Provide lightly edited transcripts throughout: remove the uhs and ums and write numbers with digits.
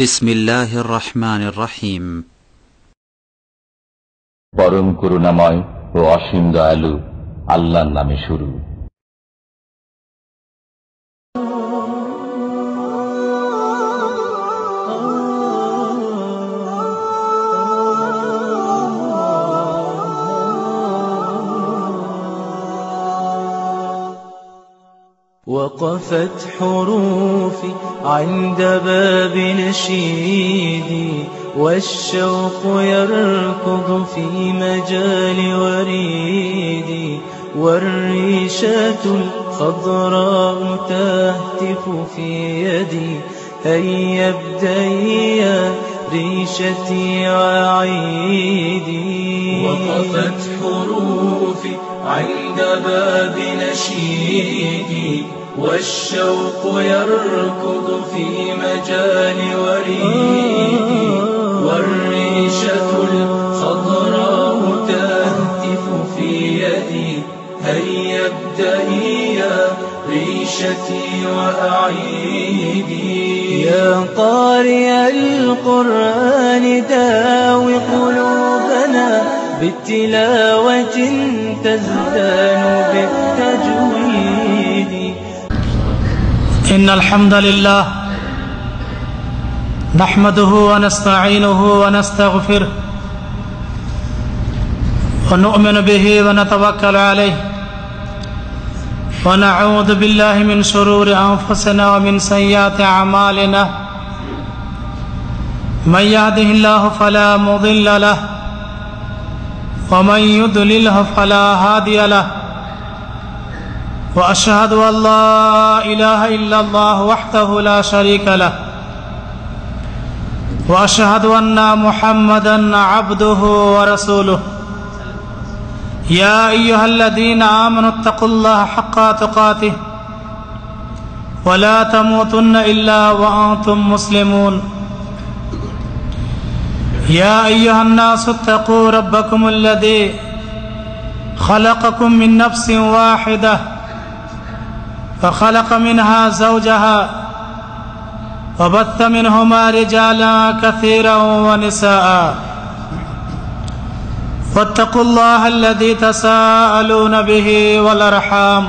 بسم الله الرحمن الرحيم পরম করুণাময় ও অসীম দয়ালু আল্লাহর নামে শুরু। وقفت حروفي عند باب نشيدي والشوق يركض في مجال وريدي والريشة الخضراء تهتف في يدي هيا ابدئي يا ريشتي وعيدي. وقفت حروفي عند باب نشيدي والشوق يركض في مجال وريدي والريشة الخضراء تهتف في يدي هيا ابدئي يا ريشتي وأعيدي. يا قارئ القرآن داوي قلوبنا بالتلاوة تزدان بالتجويد. إن الحمد لله نحمده ونستعينه ونستغفره ونؤمن به ونتوكل عليه ونعوذ بالله من شرور أنفسنا ومن سيئات أعمالنا من يهده الله فلا مضل له ومن يضلله فلا هادي له وأشهد أن لا إله إلا الله وحده لا شريك له وأشهد أن محمدا عبده ورسوله. يا أيها الذين آمنوا اتقوا الله حق تقاته ولا تموتن إلا وأنتم مسلمون. يا أيها الناس اتقوا ربكم الذي خلقكم من نفس واحدة فخلق منها زوجها وبث منهما رجالا كثيرا ونساء واتقوا الله الذي تساءلون به والأرحام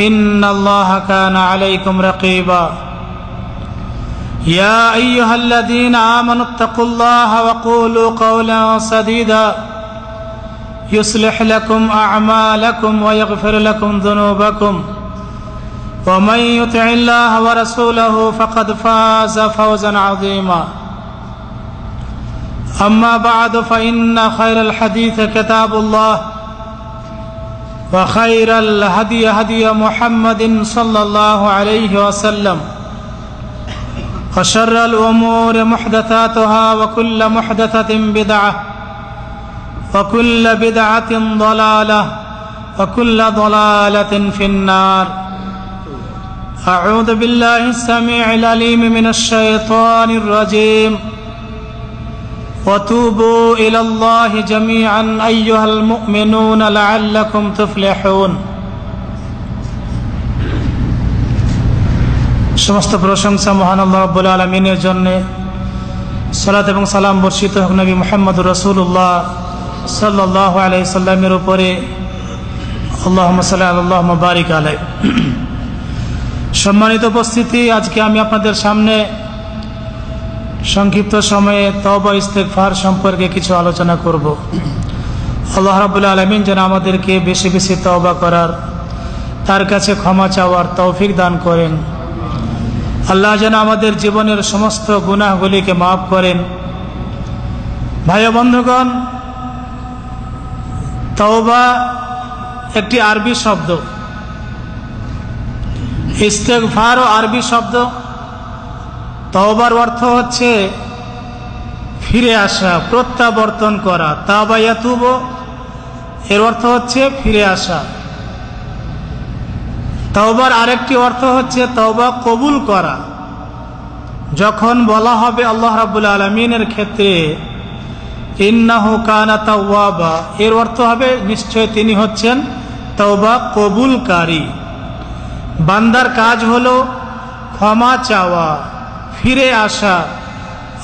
إن الله كان عليكم رقيبا. يا أيها الذين آمنوا اتقوا الله وقولوا قولا سديدا يصلح لكم أعمالكم ويغفر لكم ذنوبكم ومن يطع الله ورسوله فقد فاز فوزا عظيما. أما بعد فإن خير الحديث كتاب الله وخير الهدي هدي محمد صلى الله عليه وسلم وشر الأمور محدثاتها وكل محدثة بدعة وكل بدعة ضلالة وكل ضلالة في النار. أعوذ بالله السميع العليم من الشيطان الرجيم. وتوبوا إلى الله جميعا أيها المؤمنون لعلكم تفلحون. সমস্ত প্রশংসা মহান আল্লাহ রাব্বুল আলামিনের জন্য। সালাত এবং সালাম বর্ষিত হোক নবী মুহাম্মদুর রাসূলুল্লাহ সাল্লাল্লাহু আলাইহি সাল্লামের উপরে। আল্লাহুম্মা সাল্লি আল্লাহুম্মা বারিক আলাইহি। সম্মানিত উপস্থিতি, আজকে আমি আপনাদের সামনে সংক্ষিপ্ত সময়ে তওবা ইস্তেগফার সম্পর্কে কিছু আলোচনা করব। আল্লাহ রাব্বুল আলামিন যেন আমাদেরকে বেশি বেশি তওবা করার, তার কাছে ক্ষমা চাওয়ার তৌফিক দান করেন। আল্লাহ যেন আমাদের জীবনের সমস্ত গুনাহগুলিকে মাফ করেন। ভাই ও বন্ধুগণ, তওবা একটি আরবি শব্দ, ইস্তেগফারও আরবি শব্দ। তওবার অর্থ হচ্ছে ফিরে আসা, প্রত্যাবর্তন করা। তাবা ইয়াতুবু এর অর্থ হচ্ছে ফিরে আসা। তওবার আরেকটি অর্থ হচ্ছে তওবা কবুল করা। যখন বলা হবে আল্লাহ রাব্বুল আলামিনের ক্ষেত্রে ইন্নাহু কানা তাওয়াবা, এর অর্থ হবে নিশ্চয় তিনি হচ্ছেন তওবা কবুলকারী। বান্দার কাজ হলো ক্ষমা চাওয়া, ফিরে আসা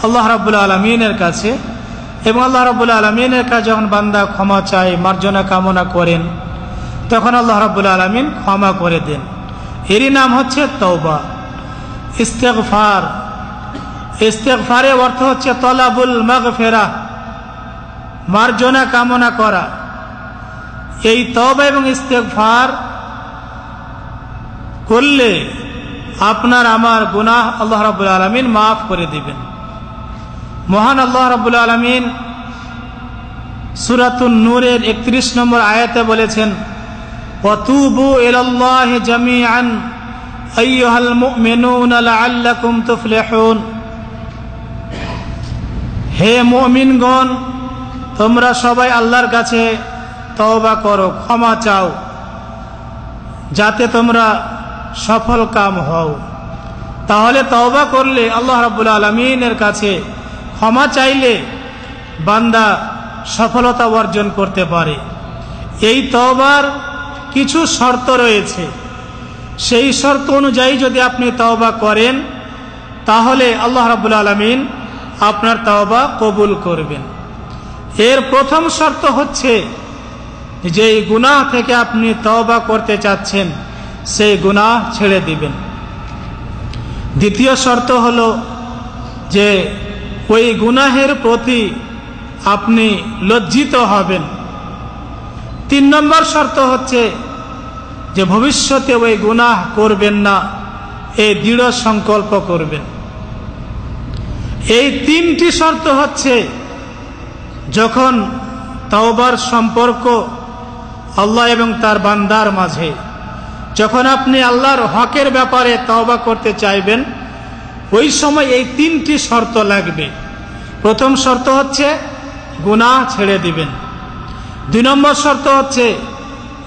আল্লাহ রাব্বুল আলামিনের কাছে, এবং আল্লাহ রাব্বুল আলামিনের কাছে যখন বান্দা ক্ষমা চায়, মার্জনা কামনা করেন, তখন আল্লাহ রাব্বুল আলামিন ক্ষমা করে দেন। এরই নাম হচ্ছে তওবা। ইস্তেগফার, ইস্তেগফারের অর্থ হচ্ছে তলাবুল মাগফিরাহ, মার্জনা কামনা করা। এই তওবা এবং ইস্তেগফার করলে আপনার আমার গুনাহ আল্লাহ রাব্বুল আলামিন মাফ করে দিবেন। মহান আল্লাহ রাব্বুল আলামিন সূরাতুন নূরের 31 নম্বর আয়াতে বলেছেন, ওয়াতুবু ইলাল্লাহি জামিআন আইয়ুহাল মুমিনুনা লাআল্লাকুম তুফলিহুন। হে মুমিনগণ, তোমরা সবাই আল্লাহর কাছে তওবা করো, ক্ষমা চাও, যাতে তোমরা সফল কাম হও। তাহলে তওবা করলে, আল্লাহ রাব্বুল আলামিনের কাছে ক্ষমা চাইলে বান্দা সফলতা অর্জন করতে পারে। এই তওবার কিছু শর্ত রয়েছে, সেই শর্ত অনুযায়ী যদি আপনি তওবা করেন, তাহলে আল্লাহ রাব্বুল আলামিন আপনার তওবা কবুল করবেন। এর প্রথম শর্ত হচ্ছে যে গুনাহ থেকে আপনি তওবা করতে চাচ্ছেন, সেই গুনাহ ছেড়ে দিবেন। দ্বিতীয় শর্ত হলো যে ওই গুনাহের প্রতি আপনি লজ্জিত হবেন। 3 নম্বর শর্ত হচ্ছে যে ভবিষ্যতে ওই গুনাহ করবেন না, এই দৃঢ় সংকল্প করবেন। এই 3টি শর্ত হচ্ছে যখন তওবার সম্পর্ক আল্লাহ এবং তার বান্দার মাঝে, যখন আপনি আল্লাহর হকের ব্যাপারে তওবা করতে চাইবেন, ওই সময় এই 3টি শর্ত লাগবে। প্রথম শর্ত হচ্ছে গুনাহ ছেড়ে দিবেন। 2 নম্বর শর্ত হচ্ছে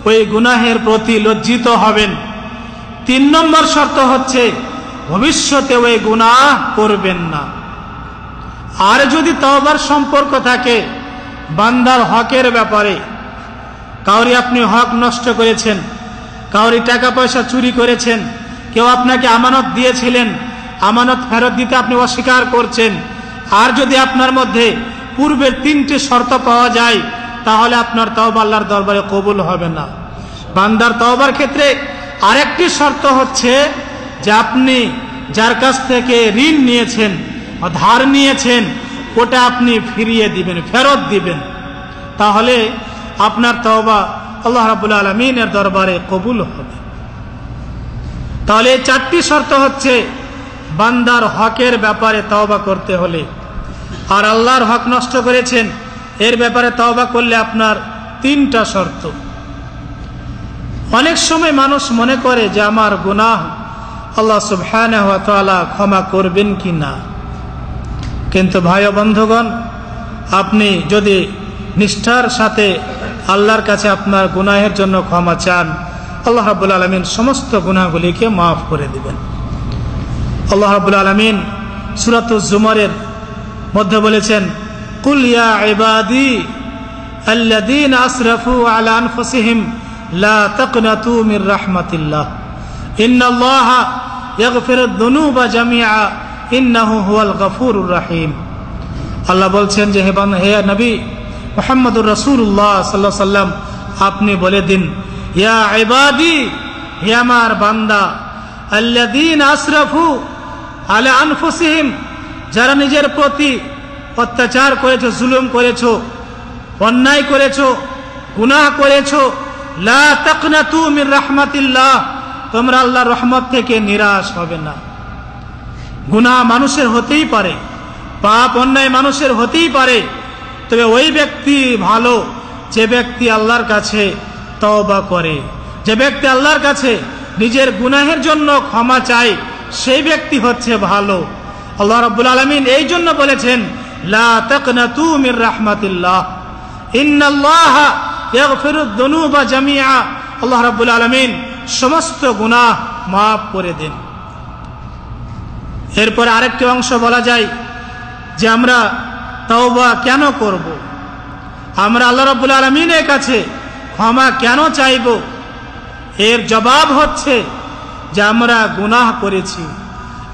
ওই গুনাহের প্রতি লজ্জিত হবেন। 3 নম্বর শর্ত হচ্ছে ভবিষ্যতে ওই গুনাহ করবেন না। আর যদি তওবার সম্পর্ক থাকে বান্দার হকের ব্যাপারে, কাউরি আপনি হক নষ্ট করেছেন, কাউরি টাকা পয়সা চুরি করেছেন, কেউ আপনাকে আমানত দিয়েছিলেন, আমানত ফেরত দিতে আপনি অস্বীকার করছেন, আর যদি আপনার মধ্যে পূর্বের 3টি শর্ত পাওয়া যায়, তাহলে আপনার তওবা আল্লাহর দরবারে কবুল হবে না। বান্দার তওবার ক্ষেত্রে আরেকটি শর্ত হচ্ছে যে আপনি যার কাছ থেকে ঋণ নিয়েছেন, ধার নিয়েছেন, ওটা আপনি ফিরিয়ে দিবেন, ফেরত দিবেন, তাহলে আপনার তওবা আল্লাহ রাব্বুল আলামিনের দরবারে কবুল হবে। তাহলে এই 4টি শর্ত হচ্ছে বান্দার হকের ব্যাপারে তওবা করতে হলে। আর আল্লাহর হক নষ্ট করেছেন, এর ব্যাপারে তওবা করলে আপনার 3টা শর্ত। অনেক সময় মানুষ মনে করে যে আমার গুনাহ আল্লাহ সুবহানাহু ওয়া তাআলা ক্ষমা করবেন কি না। কিন্তু ভাই ও বন্ধুগণ, আপনি যদি নিষ্ঠার সাথে আল্লাহর কাছে আপনার গুনাহের জন্য ক্ষমা চান, আল্লাহ রাব্বুল আলামিন সমস্ত গুনাহগুলিকে মাফ করে দিবেন। আল্লাহ রাব্বুল আলামিন সূরাতুজ জুমারের মধ্যে বলেছেন, কুল ইয়া ইবাদি আল্লাযীনা আসরাফু আলা আনফুসিহিম লা তাকনাতু মির রাহমাতিল্লাহ ইন্নাল্লাহা ইয়াগফিরুদ যুনুবা জামিআ ইন্নাহু হুয়াল গফুরুর রহিম। আল্লাহ বলছেন যে হে নবী মুহাম্মদুর রাসূলুল্লাহ সাল্লাল্লাহু আলাইহি সাল্লাম, আপনি বলে দিন, ইয়া ইবাদি, হে আমার বান্দা, আল্লাযীনা আসরাফু আলা আনফুসিহিম, যারা নিজের প্রতি অত্যাচার করেছো, জুলুম করেছো, অন্যায় করেছো, গুনাহ করেছো, লা তাকনাতু মির রাহমাতিল্লাহ, তোমরা আল্লাহর রহমত থেকে নিরাশ হবে না। গুনাহ মানুষের হতেই পারে, পাপ অন্যায় মানুষের হতেই পারে, তবে ওই ব্যক্তি ভালো যে ব্যক্তি আল্লাহর কাছে তওবা করে, যে ব্যক্তি আল্লাহর কাছে নিজের গুনাহের জন্য ক্ষমা চায়, সেই ব্যক্তি হচ্ছে ভালো। আল্লাহ রাব্বুল আলামিন এই জন্য বলেছেন, লা তাকনাতু মির রাহমাতিল্লাহ ইন্নাল্লাহা ইয়াগফিরুদ যুনুবা জামিআ। আল্লাহ রাব্বুল আলামিন সমস্ত গুনাহ মাফ করে দেন। এরপর আরেকটি অংশ বলা যায় যে আমরা তওবা কেন করব, আমরা আল্লাহ রাব্বুল আলামিনের কাছে ক্ষমা কেন চাইব। এর জবাব হচ্ছে যে আমরা গুনাহ করেছি,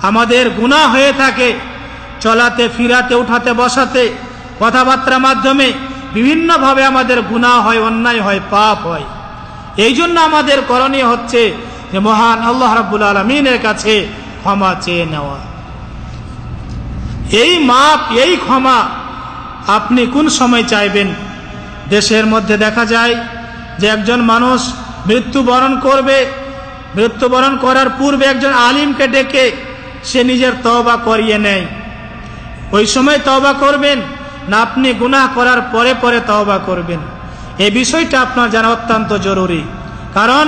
আমাদের গুনাহ হয়ে থাকে চলাতে ফিরাতে উঠাতে বসাতে কথাবার্তার মাধ্যমে বিভিন্নভাবে আমাদের গুনাহ হয়, অন্যায় হয়, পাপ হয়। এই জন্য আমাদের করণীয় হচ্ছে যে মহান আল্লাহ রাব্বুল আলামিনের কাছে ক্ষমা চেয়ে নেওয়া। এই মাপ, এই ক্ষমা আপনি কোন সময় চাইবেন? দেশের মধ্যে দেখা যায় যে একজন মানুষ মৃত্যুবরণ করবে, মৃত্যুবরণ করার পূর্বে একজন আলিমকে ডেকে সে নিজের তওবা করিয়ে নেয়। ওই সময় তওবা করবেন না আপনি গুনাহ করার পরে পরে তওবা করবেন? এই বিষয়টা আপনার জানা অত্যন্ত জরুরি। কারণ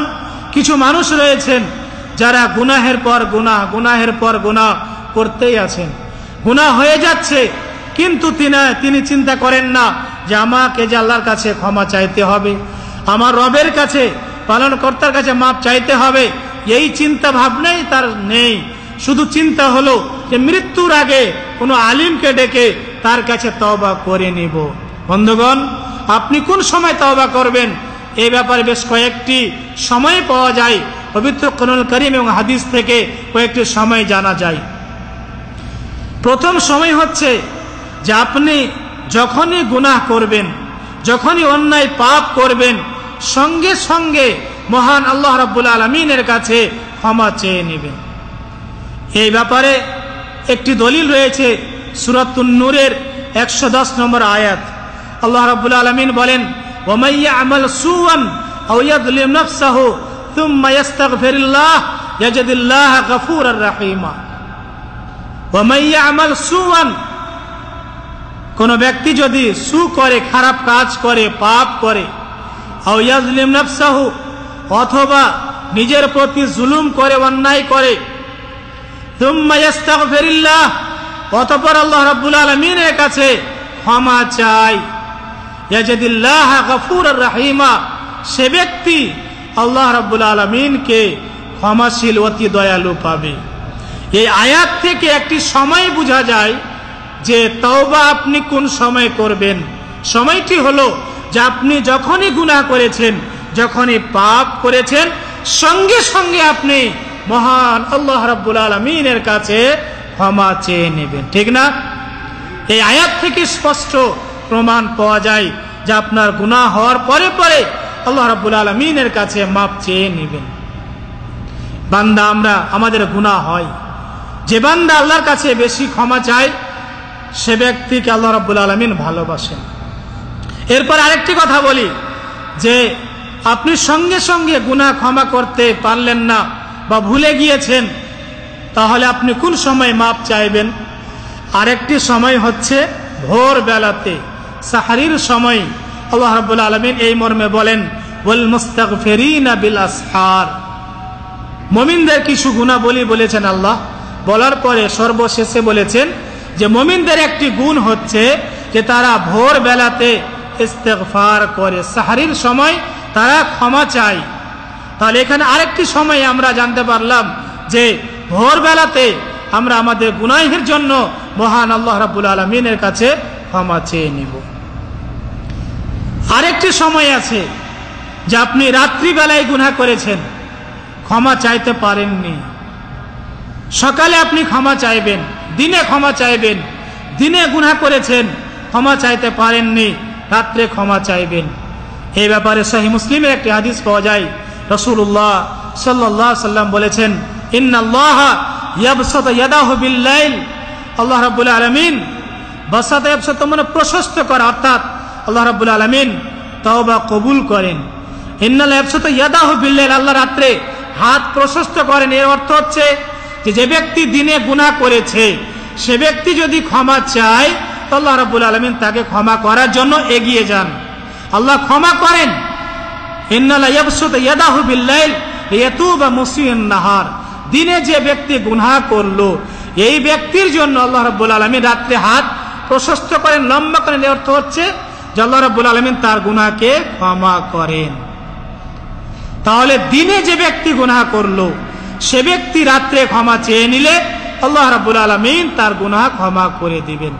কিছু মানুষ রয়েছেন যারা গুনাহের পর গুনাহ, গুনাহের পর গুনাহ করতেই আছেন, গুনাহ হয়ে যাচ্ছে, কিন্তু তিনি চিন্তা করেন না যে আমাকে যে আল্লাহর কাছে ক্ষমা চাইতে হবে, আমার রবের কাছে, পালনকর্তার কাছে মাপ চাইতে হবে, এই চিন্তা ভাবনাই তার নেই। শুধু চিন্তা হলো যে মৃত্যুর আগে কোনো আলিমকে ডেকে তার কাছে তওবা করে নিব। বন্ধুগণ, আপনি কোন সময় তওবা করবেন এই ব্যাপারে বেশ কয়েকটি সময় পাওয়া যায়। পবিত্র কোরআনুল কারীম এবং হাদিস থেকে কয়েকটি সময় জানা যায়। প্রথম সময় হচ্ছে যে আপনি যখনই গুনাহ করবেন, যখনই অন্যায় পাপ করবেন, সঙ্গে সঙ্গে মহান আল্লাহ রাব্বুল আলামিনের কাছে ক্ষমা চেয়ে নেবেন। এই ব্যাপারে একটি দলিল রয়েছে সূরাতুন নূরের 110 নম্বর আয়াত। আল্লাহ রাব্বুল আলামিন বলেন, ওয়া মান ইয়া'মাল সুআন আও ইয়াযলিম নাফসাহু থুম্মা ইস্তাগফিরুল্লাহ ইয়াজিদিল্লাহা গফুরার রাহিমা। ওয়া মান ইয়া'মাল সুআন, কোন ব্যক্তি যদি সু করে, খারাপ কাজ করে, পাপ করে, আও ইয়াযলিম নাফসাহু, অথবা নিজের প্রতি জুলুম করে, অন্যায় করে, থুম্মা ইস্তাগফিরুল্লাহ, অতঃপর আল্লাহ রাব্বুল আলামিনের কাছে ক্ষমা চায়, ইয়াজিদিল্লাহা গফুরার রাহিমা, সে ব্যক্তি আল্লাহ রাব্বুল আলামিনকে ক্ষমাশীল, অতি দয়ালু পাবে। এই আয়াত থেকে একটি সময় বোঝা যায় যে তওবা আপনি কোন সময় করবেন। সময়টি হলো যে আপনি যখনই গুনাহ করেছেন, যখনই পাপ করেছেন, সঙ্গে সঙ্গে আপনি মহান আল্লাহ রাব্বুল আলামিনের কাছে ক্ষমা চেয়ে নেবেন, ঠিক না? এই আয়াত থেকে স্পষ্ট প্রমাণ পাওয়া যায় যে আপনার গুনাহ হওয়ার পরে পরে আল্লাহ রাব্বুল আলামিনের কাছে মাপ চেয়ে নেবেন। বান্দা, আমাদের গুনাহ হয়, যে বান্দা আল্লাহর কাছে বেশি ক্ষমা চায় সে ব্যক্তিকে আল্লাহ রাব্বুল আলামিন ভালোবাসেন। এরপর আরেকটি কথা বলি যে আপনি সঙ্গে সঙ্গে গুনাহ ক্ষমা করতে পারলেন না বা ভুলে গিয়েছেন, তাহলে আপনি কোন সময় মাপ চাইবেন? আরেকটি সময় হচ্ছে ভোর বেলাতে, সাহরির সময়। আল্লাহ রাব্বুল আলামিন এই মর্মে বলেন, ওয়াল মুস্তাগফিরিনা বিল আসহার। মুমিনদের কিছু গুণাবলী বলেছেন আল্লাহ, বলার পরে সর্বশেষে বলেছেন যে মুমিনদের একটি গুণ হচ্ছে যে তারা ভোর বেলাতে ইস্তেগফার করে, সাহরির সময় তারা ক্ষমা চায়। তাহলে এখানে আরেকটি সময় আমরা জানতে পারলাম যে ভোর বেলাতে আমরা আমাদের গুনাহের জন্য মহান আল্লাহ রাব্বুল আলামিনের কাছে ক্ষমা চেয়ে নিব। আরেকটি সময় আছে যে আপনি রাত্রিবেলায় গুনাহ করেছেন, ক্ষমা চাইতে পারেননি, সকালে আপনি ক্ষমা চাইবেন, দিনে ক্ষমা চাইবেন, দিনে গুনাহ করেছেন, ক্ষমা চাইতে পারেননি, রাত্রে ক্ষমা চাইবেন। এই ব্যাপারে সহিহ মুসলিমের একটি হাদিস পাওয়া যায়। রাসূলুল্লাহ সাল্লাল্লাহু আলাইহি সাল্লাম বলেছেন, ইন্নাল্লাহা ইয়াবসাতু ইয়াদাহু বিল-লাইল। আল্লাহ রাব্বুল আলামিন বাসাতা ইয়াবসাতু মানে প্রশস্ত করা, অর্থাৎ আল্লাহ রাব্বুল আলামিন তওবা কবুল করেন। ইন্নাল্লাহা ইয়াবসাতু ইয়াদাহু বিল-লাইল, আল্লাহ রাত্রে হাত প্রশস্ত করেন। এর অর্থ হচ্ছে যে ব্যক্তি দিনে গুনাহ করেছে সে ব্যক্তি যদি ক্ষমা চায় তো আল্লাহ রাব্বুল আলামিন তাকে ক্ষমা করার জন্য এগিয়ে যান, আল্লাহ ক্ষমা করেন। ইন্নাল্লাহা ইয়াবসাতু ইয়াদাহু বিল-লাইল লিয়াতুবা মুসিউন নাহার, দিনে যে ব্যক্তি গুনাহ করলো এই ব্যক্তির জন্য আল্লাহ রাব্বুল আলামিন রাত্রে হাত প্রশস্ত করেন, লম্বা করেন। এর অর্থ হচ্ছে যে আল্লাহ রাব্বুল আলামিন তার গুনাহকে ক্ষমা করেন। তাহলে দিনে যে ব্যক্তি গুনাহ করলো সে ব্যক্তি রাত্রে ক্ষমা চেয়ে নিলে আল্লাহ রাব্বুল আলামিন তার গুনাহ ক্ষমা করে দিবেন।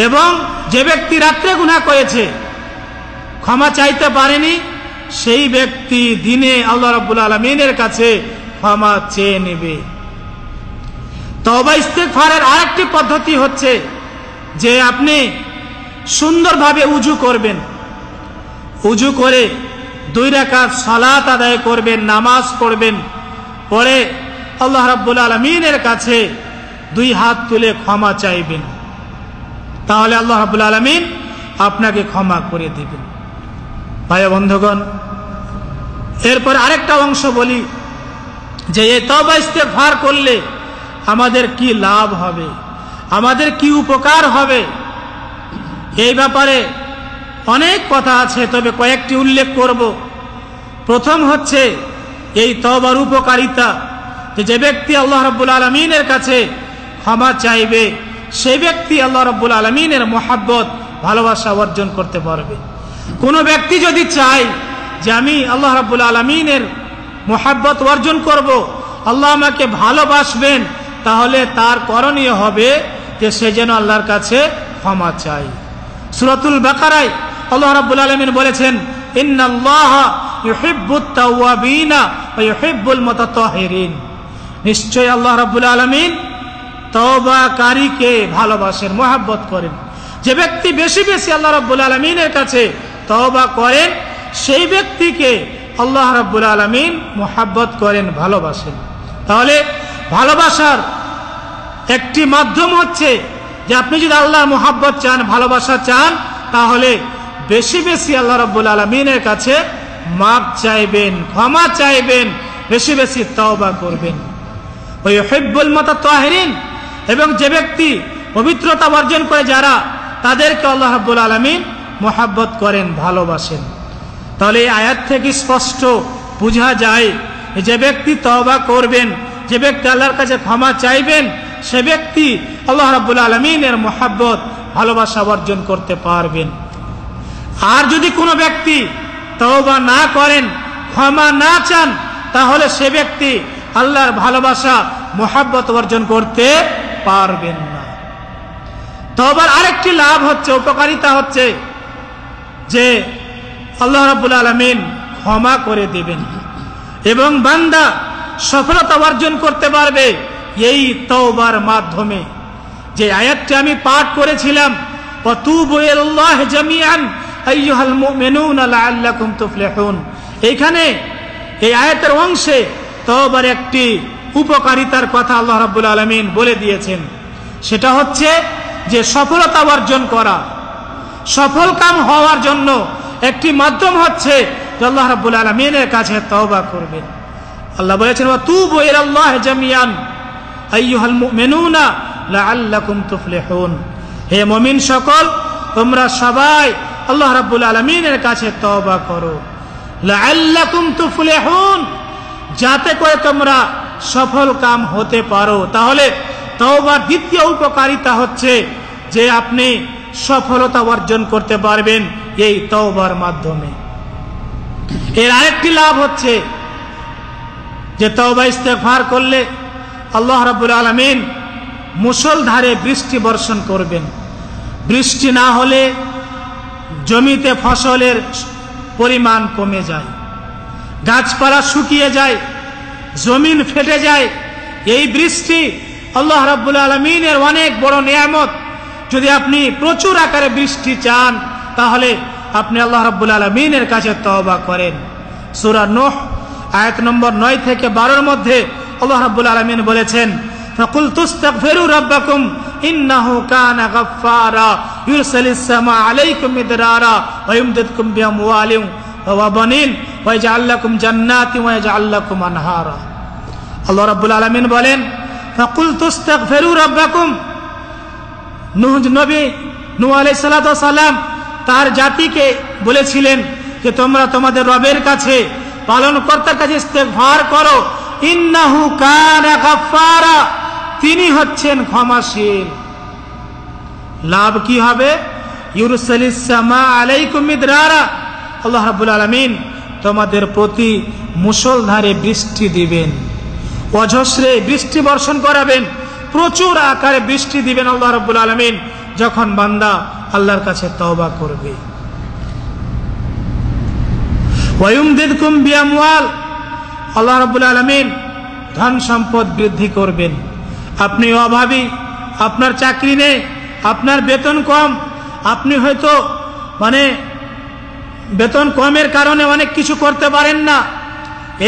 এবং যে ব্যক্তি রাত্রে গুনাহ করেছে, ক্ষমা চাইতে পারেনি, সেই ব্যক্তি দিনে আল্লাহ রাব্বুল আলামিনের কাছে ক্ষমা চেয়ে নেবে। তওবা ইস্তেগফারের আরেকটি পদ্ধতি হচ্ছে যে আপনি সুন্দরভাবে উজু করবেন, উজু করে 2 রাকাত সালাত আদায় করবেন, নামাজ পড়বেন, পরে আল্লাহ রাব্বুল আলামিনের কাছে 2 হাত তুলে ক্ষমা চাইবেন, তাহলে আল্লাহ রাব্বুল আলামিন আপনাকে ক্ষমা করে দিবেন। ভাই বন্ধুগণ, এরপর আরেকটা অংশ বলি যে এই তওবা ইস্তেগফার করলে আমাদের কি লাভ হবে, আমাদের কি উপকার হবে। এই ব্যাপারে অনেক কথা আছে, তবে কয়েকটি উল্লেখ করব। প্রথম হচ্ছে এই তওবার উপকারিতা, যে ব্যক্তি আল্লাহ রাব্বুল আলামিনের কাছে ক্ষমা চাইবে সেই ব্যক্তি আল্লাহ রাব্বুল আলামিনের মহব্বত, ভালোবাসা অর্জন করতে পারবে। কোনো ব্যক্তি যদি চায় যে আমি আল্লাহ রাব্বুল আলামিনের মহব্বত অর্জন করব, আল্লাহ আমাকে ভালোবাসবেন, তাহলে তার করণীয় হবে যে সে যেন আল্লাহর কাছে ক্ষমা চায়। সূরাতুল বাকারায় আল্লাহ রাব্বুল আলামিন বলেছেন, ইন্নাল্লাহা ইউহিব্বুত তাওয়াবিনা ওয়া ইউহিব্বুল মুতাতাহহিরিন। নিশ্চয় আল্লাহ রাব্বুল আলামিন তওবাকারীকে ভালোবাসেন, মহব্বত করেন। যে ব্যক্তি বেশি বেশি আল্লাহ রাব্বুল আলামিনের কাছে তওবা করেন সেই ব্যক্তিকে আল্লাহ রাব্বুল আলামিন মহব্বত করেন, ভালোবাসেন। তাহলে ভালোবাসার একটি মাধ্যম হচ্ছে যে আপনি যদি আল্লাহর মহব্বত চান, ভালোবাসা চান, তাহলে বেশি বেশি আল্লাহ রাব্বুল আলামিনের কাছে মাফ চাইবেন, ক্ষমা চাইবেন, বেশি বেশি তওবা করবেন। ওয়া ইউহিব্বুল মুতাতাহহিরিন, এবং যে ব্যক্তি পবিত্রতা অর্জন করে যারা, তাদেরকে আল্লাহ রাব্বুল আলামিন মহব্বত করেন, ভালোবাসেন। তাহলে এই আয়াত থেকে স্পষ্ট বোঝা যায় যে ব্যক্তি তওবা করবেন, যে ব্যক্তি আল্লাহর কাছে ক্ষমা চাইবেন, সে ব্যক্তি আল্লাহ রাব্বুল আলামিনের মহব্বত, ভালোবাসা অর্জন করতে পারবেন। আর যদি কোনো ব্যক্তি তওবা না করেন, ক্ষমা না চান, তাহলে সে ব্যক্তি আল্লাহর ভালোবাসা, মহব্বত অর্জন করতে পারবেন না। তওবার আরেকটি লাভ হচ্ছে, উপকারিতা হচ্ছে যে আল্লাহ রাব্বুল আলামিন ক্ষমা করে দিবেন এবং বান্দা সফলতা অর্জন করতে পারবে এই তওবার মাধ্যমে। যে আয়াতটি আমি পাঠ করেছিলাম, ওয়াতুবু ইলাল্লাহি জামিআন আইয়ুহাল মুমিনুনা লাআল্লাকুম তুফলিহুন, এখানে এই আয়াতের অংশে তওবার একটি উপকারিতার কথা আল্লাহ রাব্বুল আলামিন বলে দিয়েছেন। সেটা হচ্ছে যে সফলতা অর্জন করা, সফল কাম হওয়ার জন্য একটি মাধ্যম হচ্ছে যে আল্লাহ রাব্বুল আলামিনের কাছে তওবা করবেন। আল্লাহ বলেছেন, ওয়াতুবু ইলাল্লাহি জামিআন আইয়ুহাল মুমিনুনা লাআল্লাকুম তুফলিহুন, হে মুমিন সকল, তোমরা সবাই আল্লাহ রাব্বুল আলামিনের কাছে তওবা করো। লাআল্লাকুম তুফলিহুন, যাতে করে তোমরা সফল কাম হতে পারো। তাহলে তওবার দ্বিতীয় উপকারিতা হচ্ছে যে আপনি সফলতা অর্জন করতে পারবেন এই তওবার মাধ্যমে। এর আরেকটি লাভ হচ্ছে যে তওবা ইস্তেগফার করলে আল্লাহ রাব্বুল আলামিন মুষলধারে বৃষ্টি বর্ষণ করবেন। বৃষ্টি না হলে জমিতে ফসলের পরিমাণ কমে যায়, গাছপালা শুকিয়ে যায়, জমিন ফেটে যায়। এই বৃষ্টি আল্লাহ রাব্বুল আলামিনের অনেক বড় নিয়ামত। যদি আপনি প্রচুর আকারে বৃষ্টি চান, তাহলে আপনি আল্লাহ রাব্বুল আলামিনের কাছে তওবা করেন। সূরা নূহ আয়াত নম্বর 9 থেকে 12 মধ্যে আল্লাহ রাব্বুল আলামিন বলেছেন, ফাকুলতু ইস্তাগফিরু রাব্বাকুম ইন্নাহু কানা গাফফারা ইউরসিলিস সামা আলাইকুম মিদরারা ওয়া ইমদিদকুম বিআমওয়ালিন ওয়া বানিন ওয়া ইয়াজআল লাকুম জান্নাতিন ওয়া ইয়াজআল লাকুম আনহারা। আল্লাহ রাব্বুল আলামিন বলেন, ফাকুলতু ইস্তাগফিরু রাব্বাকুম, নবী নূহ আলাইহিস সালাতু ওয়াস সালাম তার জাতিকে বলেছিলেন যে তোমরা তোমাদের রবের কাছে, পালনকর্তার কাছে ইস্তেগফার করো। ইন্নাহু কানা গাফফারা, তিনি হচ্ছেন ক্ষমাশীল। লাভ কি হবে? ইউরসিলিস সামা আলাইকুম মিদরারা, আল্লাহ রাব্বুল আলামিন তোমাদের প্রতি মুষলধারে বৃষ্টি দিবেন, অঝস্রে বৃষ্টি বর্ষণ করাবেন, প্রচুর আকারে বৃষ্টি দিবেন আল্লাহ রাব্বুল আলামিন যখন বান্দা আল্লাহর কাছে তওবা করবে। ওয়া ইমদিদকুম বিআমওয়াল, আল্লাহ রাব্বুল আলামিন ধন সম্পদ বৃদ্ধি করবেন, আপনি অভাবী, আপনার চাকরি নেই, আপনার বেতন কম, আপনি হয়তো বেতন কমের কারণে অনেক কিছু করতে পারেন না।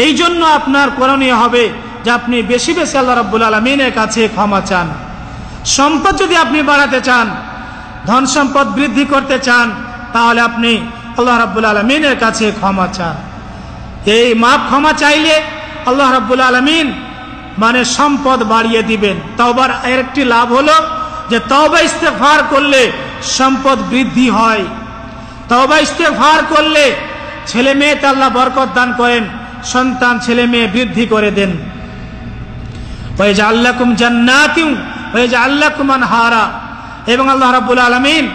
এই জন্য আপনার করণীয় হবে যে আপনি বেশি বেশি আল্লাহ রাব্বুল আলামিনের কাছে ক্ষমা চান। সম্পদ যদি আপনি বাড়াতে চান, ধন সম্পদ বৃদ্ধি করতে চান, তাহলে আপনি আল্লাহ রাব্বুল আলামিনের কাছে ক্ষমা চান। এই ক্ষমা চাইলে আল্লাহ রাব্বুল আলামিন সম্পদ বাড়িয়ে দিবেন। তওবার এর একটি লাভ হলো যে তওবা ইস্তেগফার করলে সম্পদ বৃদ্ধি হয়। তওবা ইস্তেগফার করলে ছেলে মেয়েতে আল্লাহ বরকত দান করেন, সন্তান ছেলে মেয়ে বৃদ্ধি করে দেন। ওয়াজআল লাকুম জান্নাতিন ওয়াজআল লাকুম আনহারা, এবং আল্লাহ রাব্বুল আলামিন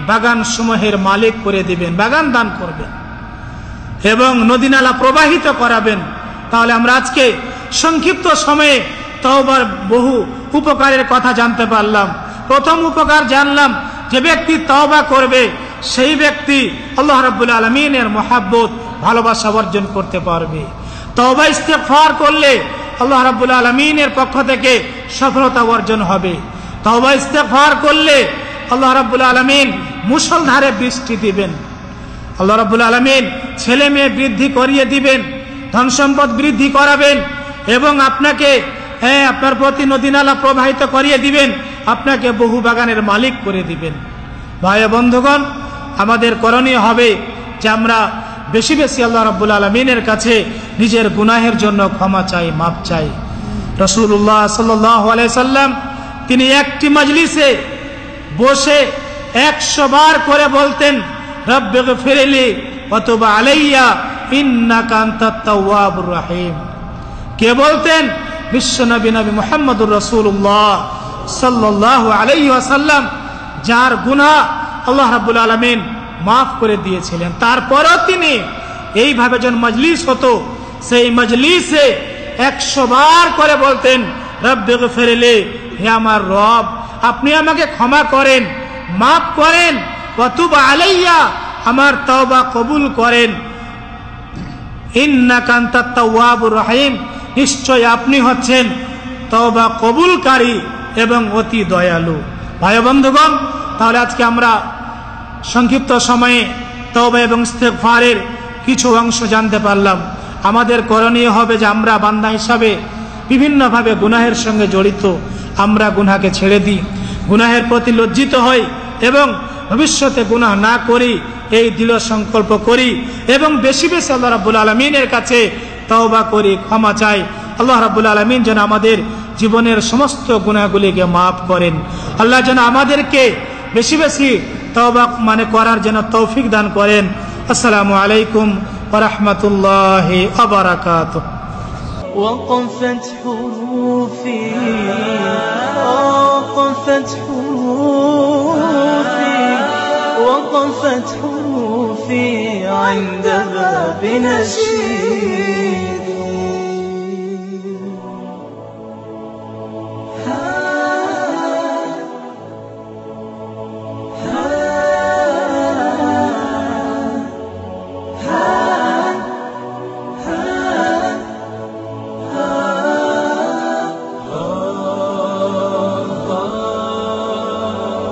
বাগান সমূহের মালিক করে দিবেন, বাগান দান করবেন এবং নদী নালা প্রবাহিত করাবেন। তাহলে আমরা আজকে সংক্ষিপ্ত সময়ে তওবার বহু উপকারের কথা জানতে পারলাম। প্রথম উপকার জানলাম যে ব্যক্তি তওবা করবে সেই ব্যক্তি আল্লাহ রাব্বুল আলামিনের মহব্বত, ভালোবাসা অর্জন করতে পারবে। তওবা ইস্তেগফার করলে আল্লাহ রাব্বুল আলামিনের পক্ষ থেকে সফলতা অর্জন হবে। তওবা ইস্তেগফার করলে আল্লাহ রাব্বুল আলামিন মুষলধারে বৃষ্টি দিবেন। আল্লাহ রাব্বুল আলামিন ছেলে মেয়ে বৃদ্ধি করিয়ে দিবেন, ধন সম্পদ বৃদ্ধি করাবেন এবং আপনাকে আপনার প্রতি নদী নালা প্রবাহিত করিয়ে দিবেন, আপনাকে বহু বাগানের মালিক করে দিবেন। ভাই বন্ধুগণ, আমাদের করণীয় হবে যে আমরা বেশি বেশি আল্লাহ রাব্বুল আলামিনের কাছে নিজের গুনাহের জন্য ক্ষমা চাই, মাপ চাই। রাসূলুল্লাহ সাল্লাল্লাহু আলাইহি সাল্লাম তিনি একটি মজলিসে বসে 100 বার করে বলতেন, রব্বিগফিরলি ওয়া তুব আলাইয়া ইন্নাকা আনতাত তাওয়াবুর রহিম। কে বলতেন? বিশ্বনবী নবী মুহাম্মদুর রাসূলুল্লাহ সাল্লাল্লাহু আলাইহি ওয়াসাল্লাম, যার গুনাহ আল্লাহ রাব্বুল আলামিন মাফ করে দিয়েছিলেন। তারপরও তিনি এইভাবে যখন মজলিস হতো, সেই মজলিসে 100 বার করে বলতেন, রব্বিগফিরলি, হে আমার রব, আপনি আমাকে ক্ষমা করেন, মাফ করেন, ওয়া তুব আলাইয়া, আমার তওবা কবুল করেন, ইন্নাকা আনতাত তাওয়াবুর রহিম, নিশ্চয় আপনি হচ্ছেন তওবা কবুলকারী এবং অতি দয়ালু। ভাই বন্ধুগণ, তাহলে আজকে আমরা সংক্ষিপ্ত সময়ে তওবা এবং ইস্তেগফারের কিছু অংশ জানতে পারলাম। আমাদের করণীয় হবে যে আমরা বান্দা হিসাবে বিভিন্নভাবে গুনাহের সঙ্গে জড়িত, আমরা গুনাহকে ছেড়ে দিই, গুনাহের প্রতি লজ্জিত হই এবং ভবিষ্যতে গুনাহ না করি এই দৃঢ় সংকল্প করি এবং বেশি বেশি আল্লাহ রাব্বুল আলামিনের কাছে তওবা করি, ক্ষমা চাই। আল্লাহ রাব্বুল আলামিন যেন আমাদের জীবনের সমস্ত গুনাহগুলিকে মাফ করেন। আল্লাহ যেন আমাদেরকে বেশি বেশি তওবা করার জন্য তৌফিক দান করেন। আসসালামু আলাইকুম ওয়া রাহমাতুল্লাহি ওয়া বারাকাতুহু। وقفت حروفي وقفت حروفي وقفت حروفي عند باب نشيد.